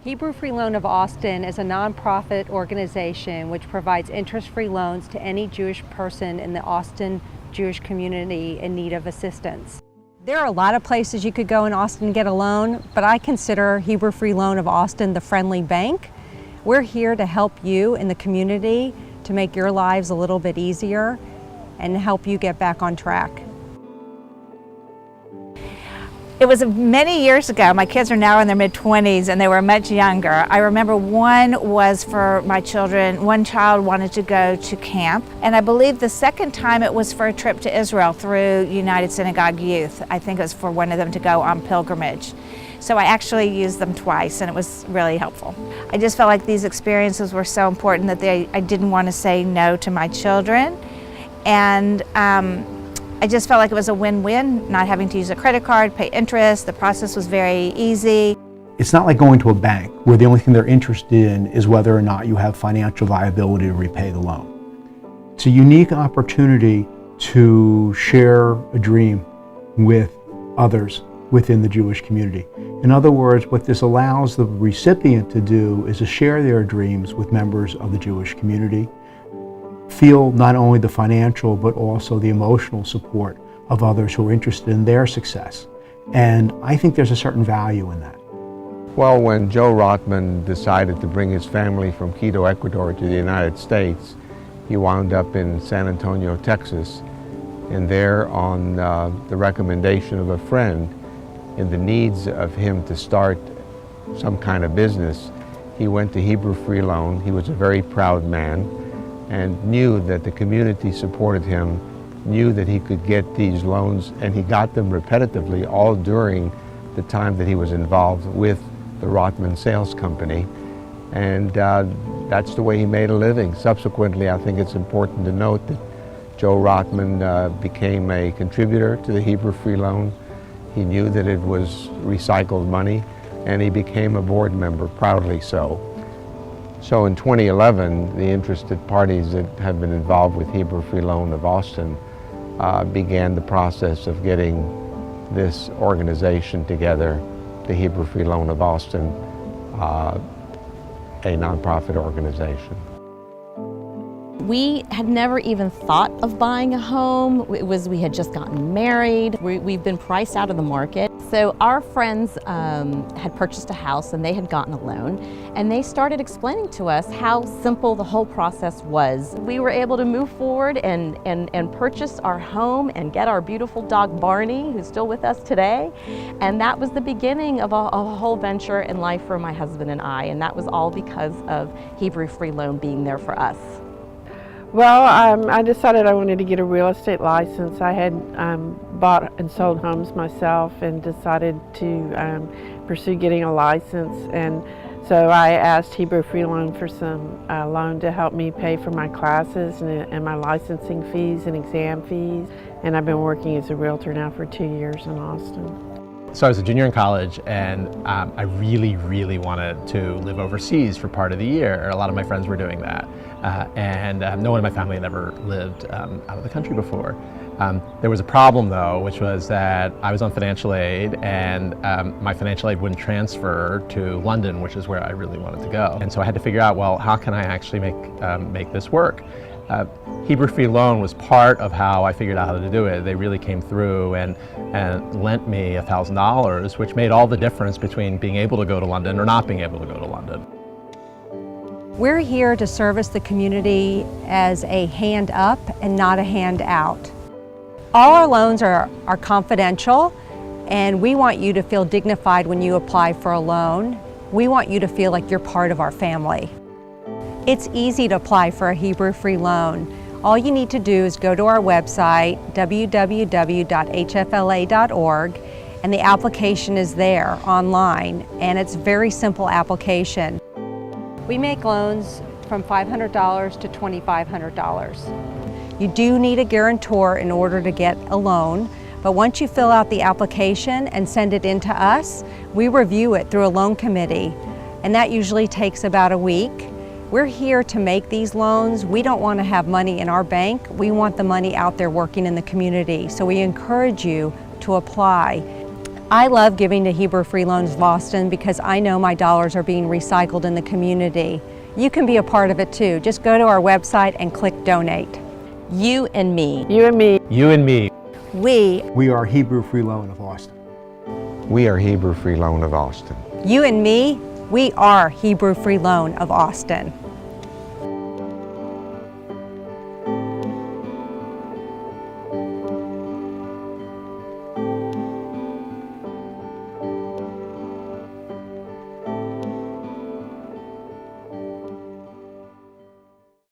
Hebrew Free Loan of Austin is a nonprofit organization which provides interest-free loans to any Jewish person in the Austin Jewish community in need of assistance. There are a lot of places you could go in Austin and get a loan, but I consider Hebrew Free Loan of Austin the friendly bank. We're here to help you in the community to make your lives a little bit easier and help you get back on track. It was many years ago. My kids are now in their mid-20s and they were much younger. I remember one was for my children. One child wanted to go to camp, and I believe the second time it was for a trip to Israel through United Synagogue Youth. I think it was for one of them to go on pilgrimage. So I actually used them twice and it was really helpful. I just felt like these experiences were so important that I didn't want to say no to my children. And I just felt like it was a win-win, not having to use a credit card, pay interest. The process was very easy. It's not like going to a bank where the only thing they're interested in is whether or not you have financial viability to repay the loan. It's a unique opportunity to share a dream with others within the Jewish community. In other words, what this allows the recipient to do is to share their dreams with members of the Jewish community, feel not only the financial but also the emotional support of others who are interested in their success. And I think there's a certain value in that. Well, when Joe Rotman decided to bring his family from Quito, Ecuador to the United States, he wound up in San Antonio, Texas, and there on the recommendation of a friend in the needs of him to start some kind of business, he went to Hebrew Free Loan. He was a very proud man and knew that the community supported him, knew that he could get these loans, and he got them repetitively all during the time that he was involved with the Rotman Sales Company. And that's the way he made a living. Subsequently, I think it's important to note that Joe Rotman became a contributor to the Hebrew Free Loan. He knew that it was recycled money, and he became a board member, proudly so. So in 2011, the interested parties that have been involved with Hebrew Free Loan of Austin began the process of getting this organization together, the Hebrew Free Loan of Austin, a nonprofit organization. We had never even thought of buying a home. We had just gotten married. We've been priced out of the market. So our friends had purchased a house and they had gotten a loan, and they started explaining to us how simple the whole process was. We were able to move forward and purchase our home and get our beautiful dog Barney, who's still with us today. And that was the beginning of a whole venture in life for my husband and I, and that was all because of Hebrew Free Loan being there for us. Well, I decided I wanted to get a real estate license. I had bought and sold homes myself and decided to pursue getting a license. And so I asked Hebrew Free Loan for some loan to help me pay for my classes and my licensing fees and exam fees. And I've been working as a realtor now for 2 years in Austin. So I was a junior in college, and I really wanted to live overseas for part of the year. A lot of my friends were doing that, and no one in my family had ever lived out of the country before. There was a problem though, which was that I was on financial aid, and my financial aid wouldn't transfer to London, which is where I really wanted to go. And so I had to figure out, well, how can I actually make this work? Hebrew Free Loan was part of how I figured out how to do it. They really came through and lent me $1,000, which made all the difference between being able to go to London or not being able to go to London. We're here to service the community as a hand up and not a hand out. All our loans are confidential, and we want you to feel dignified when you apply for a loan. We want you to feel like you're part of our family. It's easy to apply for a Hebrew Free Loan. All you need to do is go to our website, www.hfla.org, and the application is there online, and it's a very simple application. We make loans from $500 to $2,500. You do need a guarantor in order to get a loan, but once you fill out the application and send it in to us, we review it through a loan committee, and that usually takes about a week. We're here to make these loans. We don't want to have money in our bank. We want the money out there working in the community. So we encourage you to apply. I love giving to Hebrew Free Loans of Austin because I know my dollars are being recycled in the community. You can be a part of it too. Just go to our website and click donate. You and me. You and me. You and me. We are Hebrew Free Loan of Austin. We are Hebrew Free Loan of Austin. You and me, we are Hebrew Free Loan of Austin.